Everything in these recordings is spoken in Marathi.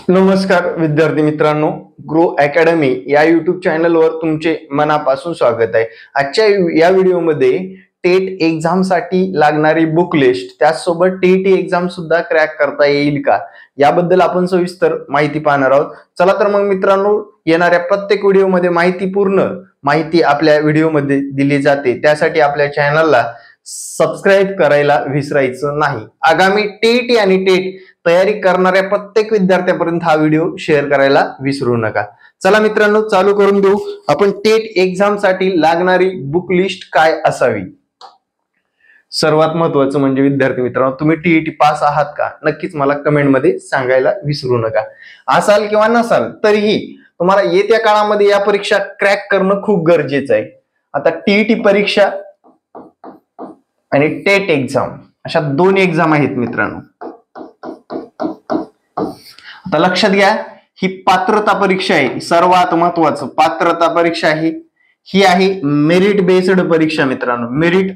नमस्कार विद्यार्थी मित्रांनो, ग्रो अकॅडमी या युट्यूब चॅनलवर तुमचे मनापासून स्वागत आहे। आजच्या या व्हिडिओमध्ये टेट एक्झाम साठी लागणारी बुक लिस्ट, त्याचसोबत टीईटी एक्झाम सुद्धा क्रॅक करता येईल का याबद्दल आपण सविस्तर माहिती पाहणार आहोत। चला तर मग मित्रांनो, येणाऱ्या प्रत्येक व्हिडिओमध्ये पूर्ण माहिती आपल्या व्हिडिओमध्ये दिली जाते, त्यासाठी आपल्या चॅनलला सबस्क्राइब करायला विसरायचं नाही। आगामी टीईटी आणि टेट तयारी करणाऱ्या प्रत्येक विद्यार्थ्यापर्यंत हा व्हिडिओ शेअर करायला विसरू नका। चला मित्रांनो, चालू करून देऊ आपण टेट एक्झाम साठी लागणारी बुक लिस्ट काय असावी। सर्वात महत्त्वाचं म्हणजे विद्यार्थी मित्रांनो, तुम्ही टीईटी पास आहात का नक्कीच मला कमेंट मध्ये सांगायला विसरू नका। असाल किंवा नसाल तरीही तुम्हाला येत्या काळामध्ये या परीक्षा क्रॅक करणं खूप गरजेचं आहे। आता टीईटी परीक्षा आणि टेट एक्झाम अशा दोन एक्झाम आहेत मित्रांनो। आता लक्षात घ्या, ही पात्रता परीक्षा आहे, सर्वात महत्त्वाचं पात्रता परीक्षा आहे। ही आहे मेरिट बेस्ड परीक्षा मित्रांनो, मेरिट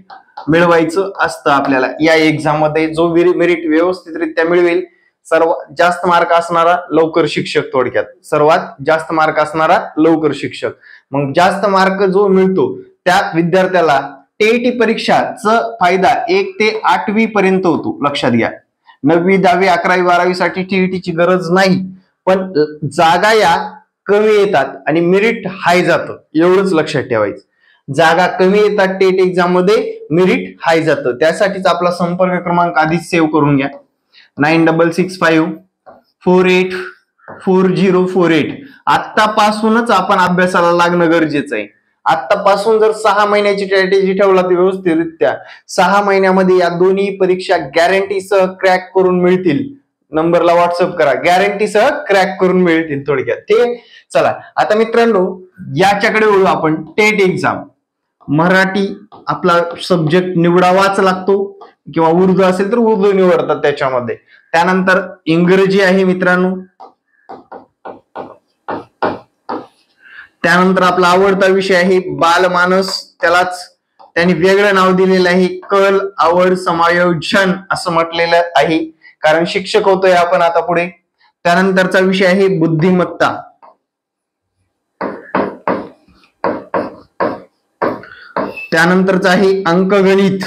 मिळवायचं असतं आपल्याला या एक्झाम मध्ये। जो मेरिट व्यवस्थितरित्या मिळवेल, सर्वात जास्त मार्क असणारा लवकर शिक्षक, थोडक्यात सर्वात जास्त मार्क असणारा लवकर शिक्षक। मग जास्त मार्क जो मिळतो त्या विद्यार्थ्याला टीईटी परीक्षाचा फायदा 1 ते 8वी पर्यंत होतो। लक्षात घ्या, 9वी 10वी 11वी 12वी साठी टीईटीची गरज नाही, पण जागा या कमी येतात आणि मेरिट हाय जातं, एवढंच लक्षात ठेवायचं। जागा कमी येतात टेट एक्झाम मध्ये, मेरिट हाय जातं। त्यासाठीच आपला संपर्क क्रमांक आधीच सेव्ह करून घ्या, 9665484048। आतापासूनच आपण अभ्यासाला लागणं गरजेचं आहे। आतापासून जर 6 महिन्याची स्ट्रॅटेजी ठेवला तर व्यवस्थितरित्या 6 महिन्यामध्ये या दोन्ही परीक्षा गॅरंटीसह क्रॅक करून मिळतील। नंबरला व्हॉट्सअप करा, गॅरंटीसह क्रॅक करून मिळतील थोडक्यात। ते चला आता मित्रांनो, याच्याकडे वळू आपण। टेट एक्झाम मराठी आपला सब्जेक्ट निवडावाच लागतो, किंवा उर्दू असेल तर उर्दू निवडतात त्याच्यामध्ये। त्यानंतर इंग्रजी आहे मित्रांनो, त्यानंतर आपला आवडता विषय आहे बालमानस, त्यालाच त्यांनी वेगळं नाव दिलेलं आहे कल आवड समायोजन असं म्हटलेलं आहे, कारण शिक्षक होतोय आपण आता पुढे। त्यानंतरचा विषय आहे बुद्धिमत्ता, त्यानंतरचा आहे अंकगणित,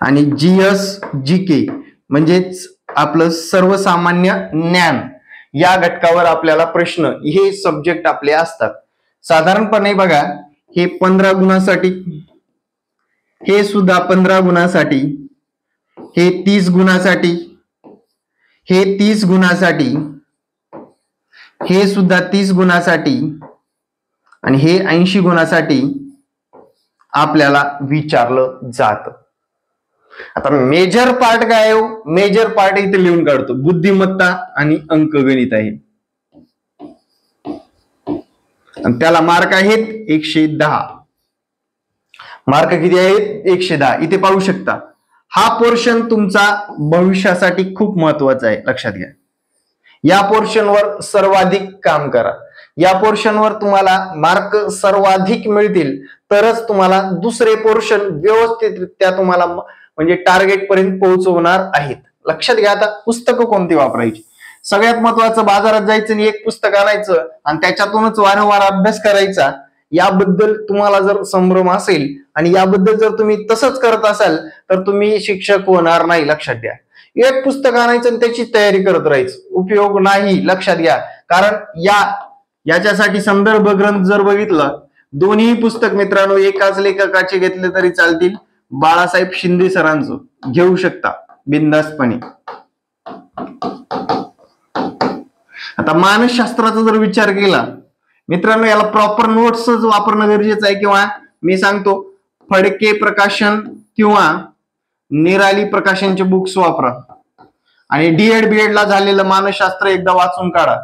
आणि जीएस जीके म्हणजेच आपलं सर्वसामान्य ज्ञान, या घटकावर आपल्याला प्रश्न, हे सब्जेक्ट आपले असतात। साधारणपणे बघा, हे 15 गुणासाठी, हे सुद्धा 15 गुणासाठी, हे 30 गुणासाठी, हे 30 गुणासाठी, हे सुद्धा 30 गुणासाठी, आणि हे 80 गुणासाठी आपल्याला विचारलं जातं। आता मेजर पार्ट काय आहे? मेजर पार्ट इथे लिहून काढतो, बुद्धिमत्ता आणि अंकगणित आहे, आणि त्याला मार्क आहेत 110। मार्क किती आहेत? 110। इथे पाहू शकता, हा पोर्शन तुमचा भविष्यासाठी खूप महत्वाचा आहे, लक्षात घ्या। या पोर्शनवर सर्वाधिक काम करा, या पोर्शनवर तुम्हाला मार्क सर्वाधिक मिळतील तरच तुम्हाला दुसरे पोर्शन व्यवस्थितरित्या तुम्हाला म्हणजे टार्गेट पर्यंत पोहोचवणार आहेत। लक्षात घ्या, आता पुस्तकं कोणती वापरायची, सगळ्यात महत्वाचं बाजारात जायचं आणि एक पुस्तक आणायचं आणि त्याच्यातूनच वारंवार अभ्यास करायचा। याबद्दल तुम्हाला जर संभ्रम असेल आणि याबद्दल जर तुम्ही तसंच करत असाल तर तुम्ही शिक्षक होणार नाही। लक्षात घ्या, एक पुस्तक आणायचं आणि त्याची तयारी करत राहायचं, उपयोग नाही। लक्षात घ्या, कारण याच्यासाठी संदर्भ ग्रंथ जर बघितलं, दोन्ही पुस्तक मित्रांनो एकाच लेखकाचे घेतले तरी चालतील, बाळासाहेब शिंदे सरांचं घेऊ शकता बिनधास्तपणे। आता मानसशास्त्राचा जर विचार केला मित्रांनो, याला प्रॉपर नोट्सच वापरणं गरजेचं आहे, किंवा मी सांगतो फडके प्रकाशन किंवा निराली प्रकाशनचे बुक्स वापरा, आणि डीएड बीएड ला झालेलं मानसशास्त्र एकदा वाचून काढा।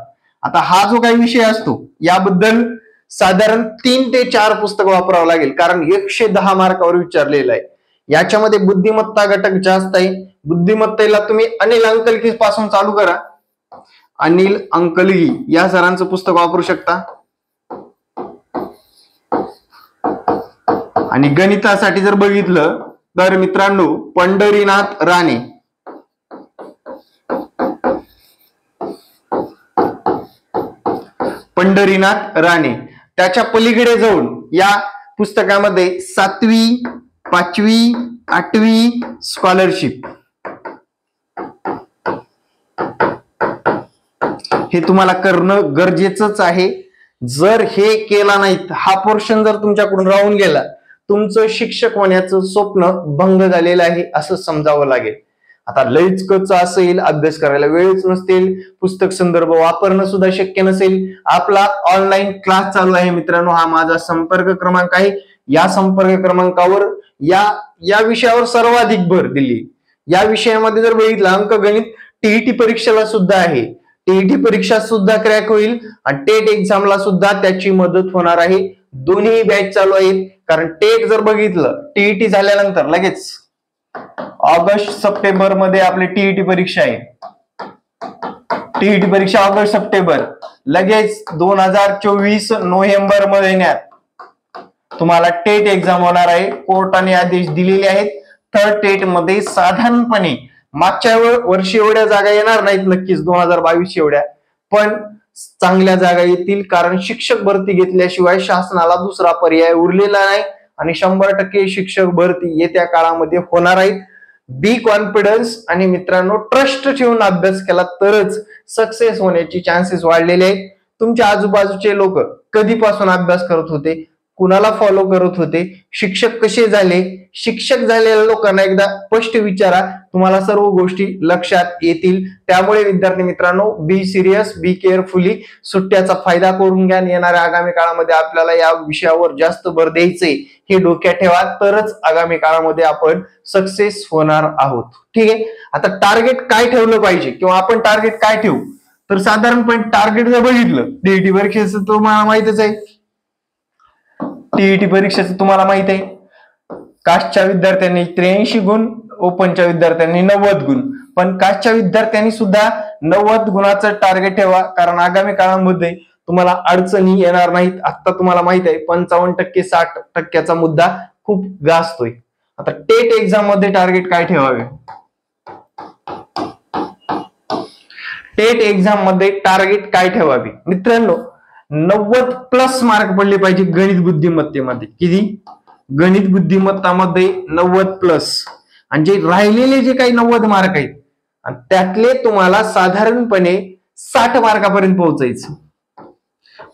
आता हा जो काही विषय असतो याबद्दल साधारण 3 ते 4 पुस्तक वापरावं लागेल, कारण 110 मार्कावर विचारलेलं आहे। याच्यामध्ये बुद्धिमत्ता घटक जास्त आहे। बुद्धिमत्तेला तुम्ही अनिल अंकलगी पासून चालू करा, अनिल अंकलगी या सरांचं पुस्तक वापरू शकता। आणि गणितासाठी जर बघितलं तर मित्रांनो, पंढरीनाथ राणे. पंढरीनाथ राणे. त्याच्या पलीकडे जाऊन या पुस्तकामध्ये 7वी, 5वी, 8वी स्कॉलरशिप हे तुम्हाला करणं गरजेचंच आहे. जर हे केला नाहीत, हा पोर्शन जर तुमच्याकडून राहून गेला, तुमचं शिक्षक होण्याचं स्वप्न भंग झालेलं आहे असं समजावं लागेल. आता लयच कच्चं असेल, अभ्यास करायला वेळच नसतील, पुस्तक संदर्भ वापरणं सुद्धा शक्य नसेल, आपला ऑनलाईन क्लास चालू आहे मित्रांनो. हा माझा संपर्क क्रमांक आहे. या संपर्क क्रमांकावर या विषयावर सर्वाधिक भर दिली. या विषयामध्ये जर बघितलं, अंकगणित टीईटी परीक्षेला सुद्धा आहे. टीईटी परीक्षा सुद्धा क्रॅक होईल आणि टेट एक्झामला सुद्धा त्याची मदत होणार आहे. दोन्ही बॅच चालू आहेत. कारण टेट जर बघितलं, टीईटी झाल्यानंतर लगेच ऑगस्ट सप्टेंबर मध्ये आपली टीईटी परीक्षा आहे. टीईटी परीक्षा ऑगस्ट सप्टेंबर, लगेच 2024 नोव्हेंबर महिन्यात तुम्हाला टेट एक्झाम होणार आहे. कोर्टाने आदेश दिलेले आहेत. थर्ड टेट मध्ये साधारणपणे मागच्या वर्षी एवढ्या जागा येणार नाहीत नक्कीच, 2022 एवढ्या, पण चांगल्या जागा येतील. कारण शिक्षक भरती घेतल्याशिवाय शासनाला दुसरा पर्याय उरलेला नाही आणि 100% शिक्षक भरती येत्या काळामध्ये होणार आहेत. बी कॉन्फिडन्स आणि मित्रांनो, ट्रस्ट ठेवून अभ्यास केला तरच सक्सेस होण्याची चान्सेस वाढलेले आहेत. तुमच्या आजूबाजूचे लोक कधीपासून अभ्यास करत होते, कुणाला फॉलो करत होते, शिक्षक कसे झाले, शिक्षक झालेल्या लोकांना एकदा स्पष्ट विचारा, तुम्हाला सर्व गोष्टी लक्षात येतील. त्यामुळे विद्यार्थी मित्रांनो, बी सिरियस, बी केअरफुली, सुट्ट्याचा फायदा करून घ्या. येणाऱ्या आगामी काळामध्ये आपल्याला या विषयावर जास्त भर द्यायचे हे डोक्यात ठेवा, तरच आगामी काळामध्ये आपण सक्सेस होणार आहोत. ठीक आहे. आता टार्गेट काय ठेवलं पाहिजे किंवा आपण टार्गेट काय ठेवू, तर साधारणपणे टार्गेट जर बघितलं, टीईटी परीक्षेचं तुम्हाला माहितच आहे. टीईटी परीक्षेचं तुम्हाला माहित आहे, कास्टच्या विद्यार्थ्यांनी 83 गुण, ओपनच्या विद्यार्थ्यांनी 90 गुण. पण कास्टच्या विद्यार्थ्यांनी सुद्धा 90 गुणाचं टार्गेट ठेवा, कारण आगामी काळामध्ये तुम्हाला अडचणी येणार नाहीत. आता तुम्हाला माहित आहे 55% 60% मुद्दा खूप गाजतोय. आता टेट एक्झाम मध्ये टार्गेट काय ठेवावे, टेट एक्झाम मध्ये टार्गेट काय ठेवावे मित्रांनो, 90+ मार्क पडले पाहिजे गणित बुद्धिमत्तेमध्ये. किती? गणित बुद्धिमत्तामध्ये 90+. आणि जे राहिलेले जे काही 90 मार्क आहेत आणि त्यातले तुम्हाला साधारणपणे 60 मार्कापर्यंत पोहोचायचं,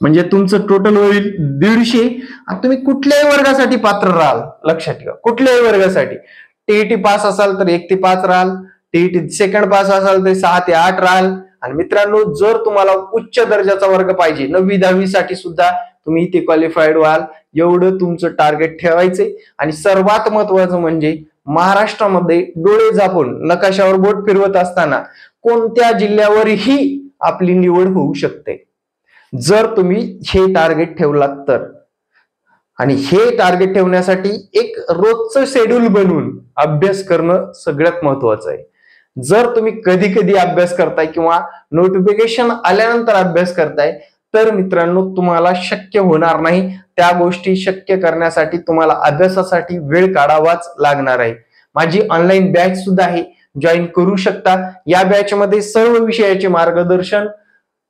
म्हणजे तुमचं टोटल होईल 150. तुम्ही कुठल्याही वर्गासाठी पात्र राहाल, लक्षात ठेवा, कुठल्याही वर्गासाठी. टीईटी पास असाल तर 1 ते 5 राहाल, टीईटी सेकंड पास असाल तर 6 ते 8 राहाल. आणि मित्रांनो, जर तुम्हाला उच्च दर्जाचा वर्ग पाहिजे 9वी 10वी साठी सुद्धा तुम्ही इथे क्वालिफाईड व्हाल, एवढं तुमचं टार्गेट ठेवायचे. आणि सर्वात महत्वाचं म्हणजे महाराष्ट्रामध्ये डोळे झाकून नकाशावर बोट फिरवत असताना कोणत्या जिल्ह्यावरही आपली निवड होऊ शकते, जर तुम्ही हे टार्गेट ठेवलात तर. आणि हे टार्गेट ठेवण्यासाठी एक रोजचं शेड्यूल बनवून अभ्यास करणं सगळ्यात महत्वाचं आहे. जर तुम्ही कधी कधी अभ्यास करताय किंवा नोटिफिकेशन आल्यानंतर अभ्यास करताय, तर मित्रांनो तुम्हाला शक्य होणार नाही. त्या गोष्टी शक्य करण्यासाठी तुम्हाला अभ्यासासाठी वेळ काढावाच लागणार आहे. माझी ऑनलाईन बॅच सुद्धा आहे, जॉईन करू शकता. या बॅच मध्ये सर्व विषयाचे मार्गदर्शन,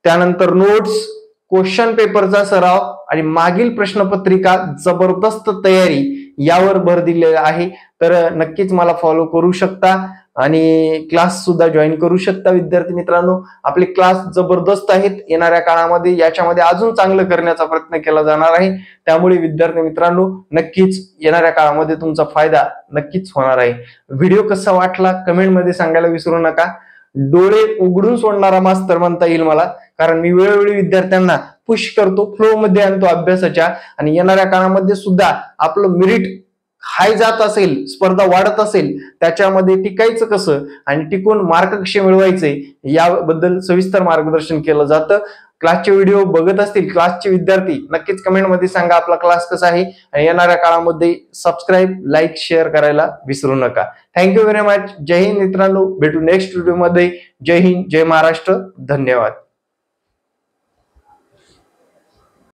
त्यानंतर नोट्स, क्वेश्चन पेपरचा सराव आणि मागील प्रश्नपत्रिका जबरदस्त तयारी यावर भर दिलेला आहे. तर नक्कीच मला फॉलो करू शकता आणि क्लास सुद्धा जॉईन करू शकता. विद्यार्थी मित्रांनो, आपले क्लास जबरदस्त आहेत. येणाऱ्या काळामध्ये याच्यामध्ये अजून चांगलं करण्याचा प्रयत्न केला जाणार आहे. त्यामुळे विद्यार्थी मित्रांनो, नक्कीच येणाऱ्या काळामध्ये तुमचा फायदा नक्कीच होणार आहे. व्हिडिओ कसा वाटला कमेंट मध्ये सांगायला विसरू नका. डोळे उघडून सोडणारा मास्तर म्हणता येईल मला, कारण मी वेळोवेळी विद्यार्थ्यांना पुश करतो, फ्लो मध्ये आणतो अभ्यासाच्या. आणि येणाऱ्या काळामध्ये सुद्धा आपलं मेरिट हाय जात असेल, स्पर्धा वाढत असेल, त्याच्यामध्ये टिकायचं कसं आणि टिकून मार्क कसे मिळवायचे याबद्दल सविस्तर मार्गदर्शन केलं जातं. क्लासचे व्हिडिओ बघत असतील क्लासचे विद्यार्थी, नक्कीच कमेंट मध्ये सांगा आपला क्लास कसा आहे. आणि येणाऱ्या काळामध्ये सबस्क्राईब, लाईक, शेअर करायला विसरू नका. Thank you very much. Jai Hind मित्रांनो, भेटू नेक्स्ट व्हिडिओ मध्ये. जय हिंद, जय महाराष्ट्र, धन्यवाद.